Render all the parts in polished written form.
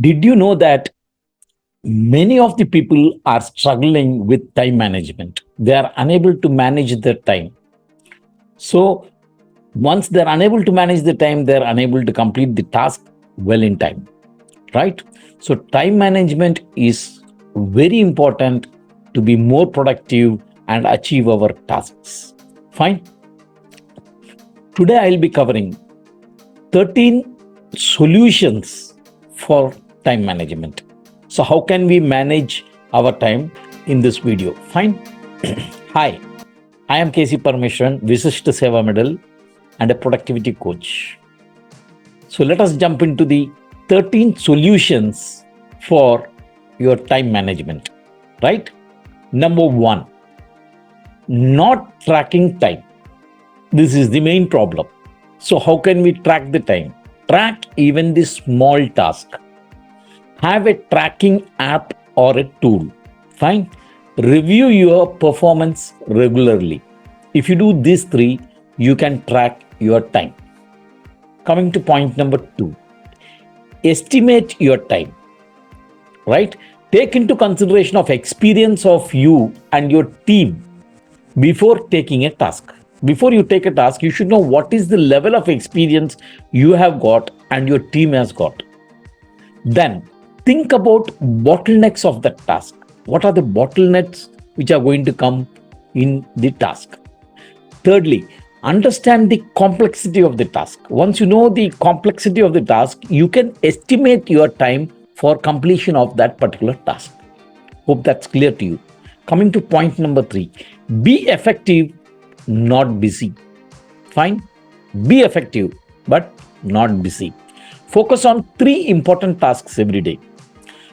Did you know that many of the people are struggling with time management? They are unable to manage their time. So, once they're unable to manage the time, they're unable to complete the task well in time, right? So, time management is very important to be more productive and achieve our tasks. Fine. Today, I'll be covering 13 solutions for time management. So, how can we manage our time in this video? Fine. Hi, I am KC Parmeshwaran, Visishta Seva Medal and a productivity coach. So, let us jump into the 13 solutions for your time management. Right? Number one, not tracking time. This is the main problem. So, how can we track the time? Track even the small task. Have a tracking app or a tool. Fine. Review your performance regularly. If you do these three, you can track your time. Coming to point number two, estimate your time. Right? Take into consideration of experience of you and your team before taking a task. Before you take a task, you should know what is the level of experience you have got and your team has got. Then think about bottlenecks of that task. What are the bottlenecks which are going to come in the task? Thirdly, understand the complexity of the task. Once you know the complexity of the task, you can estimate your time for completion of that particular task. Hope that's clear to you. Coming to point number three, be effective, not busy. Fine. Be effective, but not busy. Focus on three important tasks every day.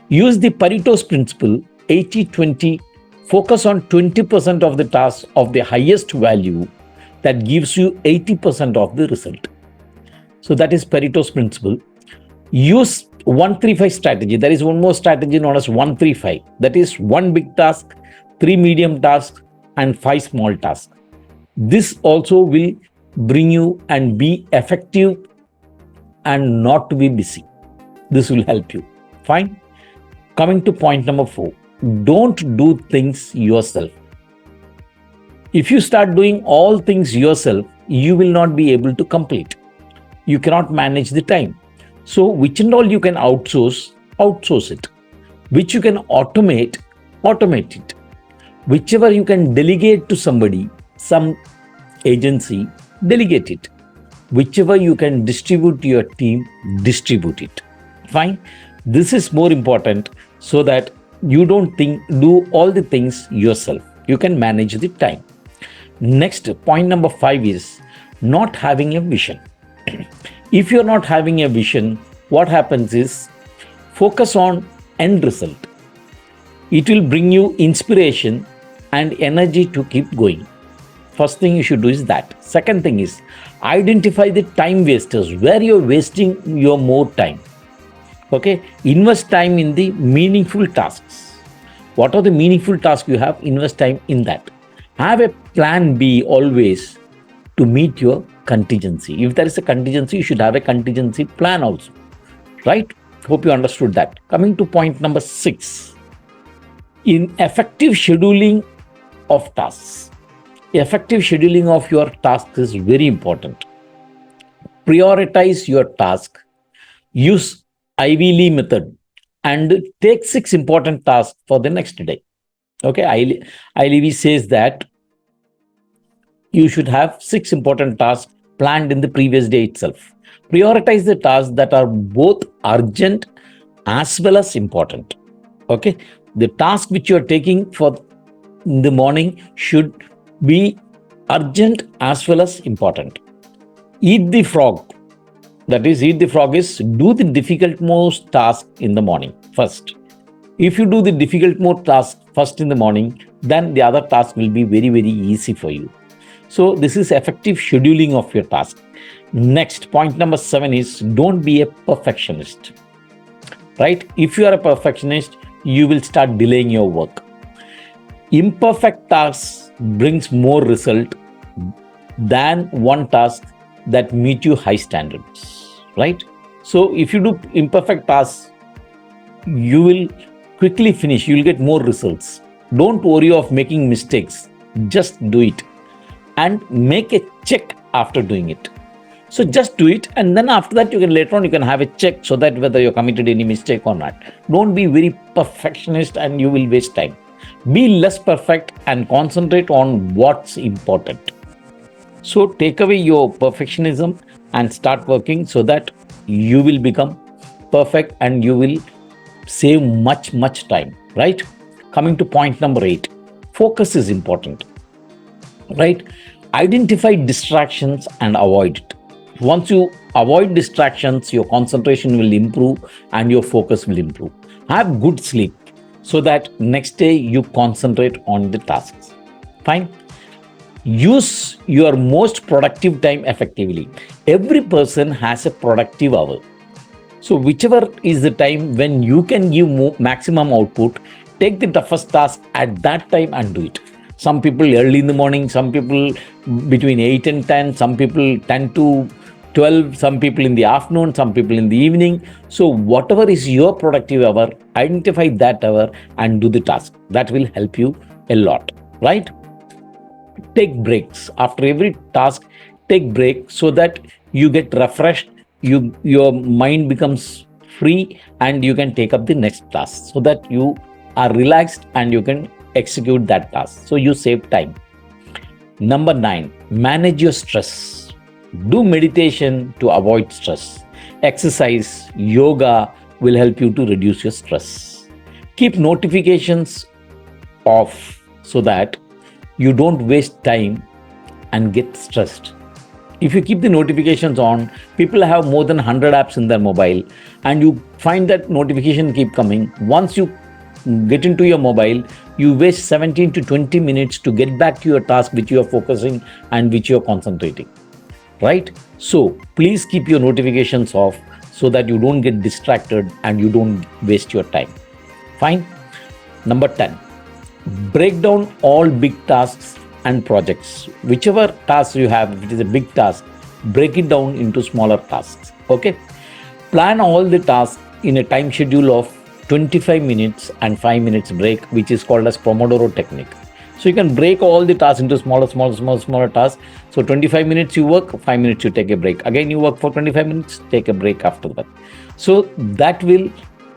Use the Pareto's principle 80-20. Focus on 20% of the tasks of the highest value that gives you 80% of the result. So that is Pareto's principle. Use 1-3-5 strategy. There is one more strategy known as 1-3-5. That is one big task, three medium tasks, and five small tasks. This also will bring you and be effective and not to be busy. This will help you. Fine. Coming to point number four, don't do things yourself. If you start doing all things yourself, you will not be able to complete. You cannot manage the time. So, which and all you can outsource, outsource it. Which you can automate, automate it. Whichever you can delegate to somebody, some agency, delegate it. Whichever you can distribute to your team, distribute it. Fine. This is more important so that you don't do all the things yourself. You can manage the time. Next, point number 5 is not having a vision. If you're not having a vision, what happens is focus on end result. It will bring you inspiration and energy to keep going. First thing you should do is that. Second thing is identify the time wasters, where you're wasting your more time. Okay, invest time in the meaningful tasks. What are the meaningful tasks you have? Invest time in that. Have a plan B always to meet your contingency. If there is a contingency, you should have a contingency plan also. Right? Hope you understood that. Coming to point number 6. In effective scheduling of tasks. Effective scheduling of your tasks is very important. Prioritize your task. Use Ivy Lee method and take 6 important tasks for the next day. Okay, Ivy says that you should have 6 important tasks planned in the previous day itself. Prioritize the tasks that are both urgent as well as important. Okay, the task which you are taking for in the morning should be urgent as well as important. Eat the frog. That is, eat the frog is do the difficult most task in the morning first. If you do the difficult most task first in the morning, then the other task will be very, very easy for you. So this is effective scheduling of your task. Next, point number 7 is don't be a perfectionist. Right? If you are a perfectionist, you will start delaying your work. Imperfect tasks brings more result than one task that meet you high standards. Right? So if you do imperfect tasks, you will quickly finish, you'll get more results. Don't worry of making mistakes, just do it and make a check after doing it. So just do it, and then after that, you can later on you can have a check so that whether you committed any mistake or not. Don't be very perfectionist and you will waste time. Be less perfect and concentrate on what's important. So take away your perfectionism and start working so that you will become perfect and you will save much time, right? Coming to point number 8, focus is important, right? Identify distractions and avoid it. Once you avoid distractions, your concentration will improve and your focus will improve. Have good sleep so that next day you concentrate on the tasks. Fine. Use your most productive time effectively. Every person has a productive hour. So whichever is the time when you can give maximum output, take the toughest task at that time and do it. Some people early in the morning, some people between 8 and 10, some people 10 to 12, some people in the afternoon, some people in the evening. So whatever is your productive hour, identify that hour and do the task. That will help you a lot, right? Take breaks after every task. Take break so that you get refreshed, your mind becomes free and you can take up the next task so that you are relaxed and you can execute that task, so you save time. Number 9, manage your stress. Do meditation to avoid stress. Exercise, yoga will help you to reduce your stress. Keep notifications off so that you don't waste time and get stressed. If you keep the notifications on, people have more than 100 apps in their mobile and you find that notification keep coming. Once you get into your mobile, you waste 17 to 20 minutes to get back to your task which you are focusing and which you are concentrating, right? So please keep your notifications off so that you don't get distracted and you don't waste your time. Fine. Number 10, break down all big tasks and projects. Whichever task you have, if it is a big task, break it down into smaller tasks. Okay. Plan all the tasks in a time schedule of 25 minutes and 5 minutes break, which is called as Pomodoro technique. So you can break all the tasks into smaller tasks. So 25 minutes you work, 5 minutes you take a break. Again, you work for 25 minutes, take a break after that. So that will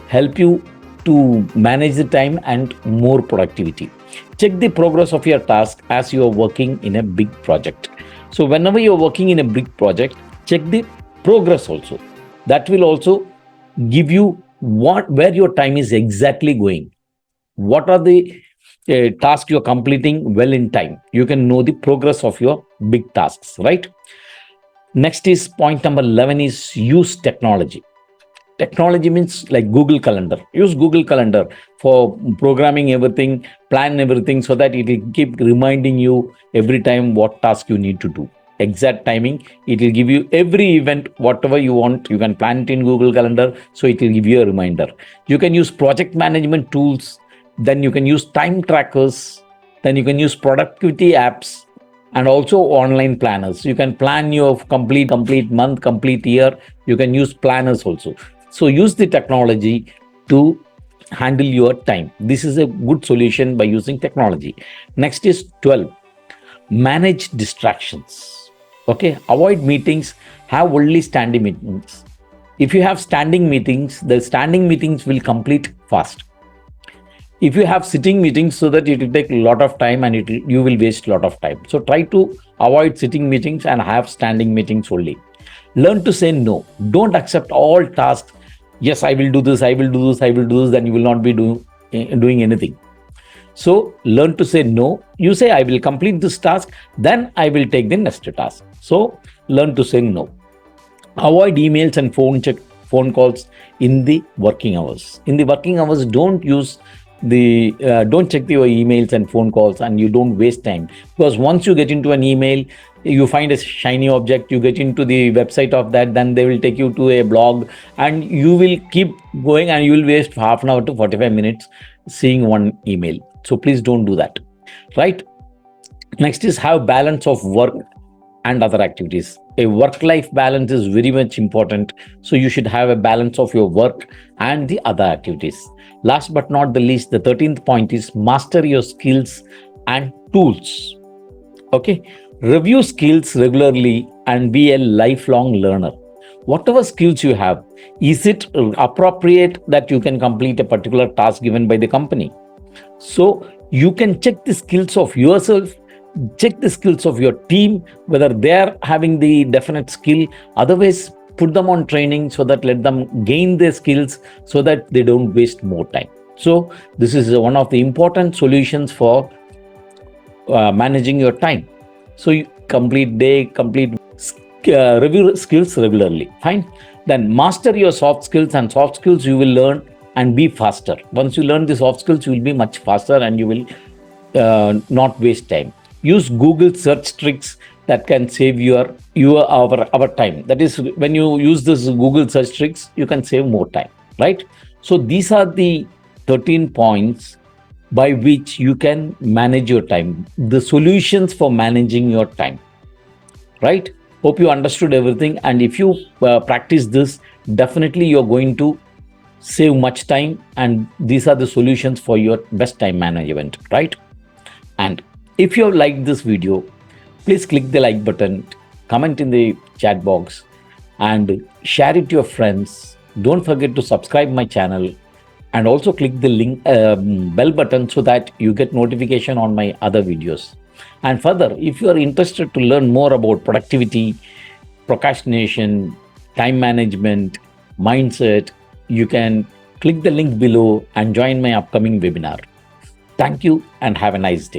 help you to manage the time and more productivity. Check the progress of your task as you are working in a big project. So whenever you are working in a big project, check the progress also. That will also give you where your time is exactly going. What are the tasks you are completing well in time? You can know the progress of your big tasks, right? Next is point number 11 is use technology. Technology means like Google Calendar. Use Google Calendar for programming everything, plan everything so that it will keep reminding you every time what task you need to do. Exact timing. It will give you every event, whatever you want. You can plan it in Google Calendar, so it will give you a reminder. You can use project management tools. Then you can use time trackers. Then you can use productivity apps and also online planners. You can plan your complete month, complete year. You can use planners also. So use the technology to handle your time. This is a good solution by using technology. Next is 12. Manage distractions. Okay, avoid meetings, have only standing meetings. If you have standing meetings, the standing meetings will complete fast. If you have sitting meetings, so that it will take a lot of time and you will waste a lot of time. So try to avoid sitting meetings and have standing meetings only. Learn to say no. Don't accept all tasks. Yes, I will do this, I will do this, I will do this, then you will not be doing anything. So learn to say no. You say, I will complete this task, then I will take the next task. So learn to say no. Avoid emails and phone calls in the working hours. In the working hours, don't check your emails and phone calls, and you don't waste time, because once you get into an email, you find a shiny object, you get into the website of that, then they will take you to a blog and you will keep going and you will waste half an hour to 45 minutes seeing one email. So please don't do that, right? Next is have balance of work and other activities. A work-life balance is very much important. So you should have a balance of your work and the other activities. Last but not the least, the 13th point is master your skills and tools. Okay. Review skills regularly and be a lifelong learner. Whatever skills you have, is it appropriate that you can complete a particular task given by the company? So you can check the skills of yourself, check the skills of your team, whether they are having the definite skill. Otherwise, put them on training so that let them gain their skills so that they don't waste more time. So this is one of the important solutions for managing your time. So you complete review skills regularly. Fine. Then master your soft skills, and soft skills you will learn and be faster. Once you learn the soft skills, you will be much faster and you will not waste time. Use Google search tricks that can save our time. That is, when you use this Google search tricks, you can save more time, right? So these are the 13 points by which you can manage your time, the solutions for managing your time, right? Hope you understood everything. And if you practice this, definitely you're going to save much time. And these are the solutions for your best time management, right? And if you have liked this video, please click the like button, comment in the chat box, and share it to your friends. Don't forget to subscribe my channel and also click the link bell button so that you get notification on my other videos. And further, if you are interested to learn more about productivity, procrastination, time management, mindset, you can click the link below and join my upcoming webinar. Thank you and have a nice day.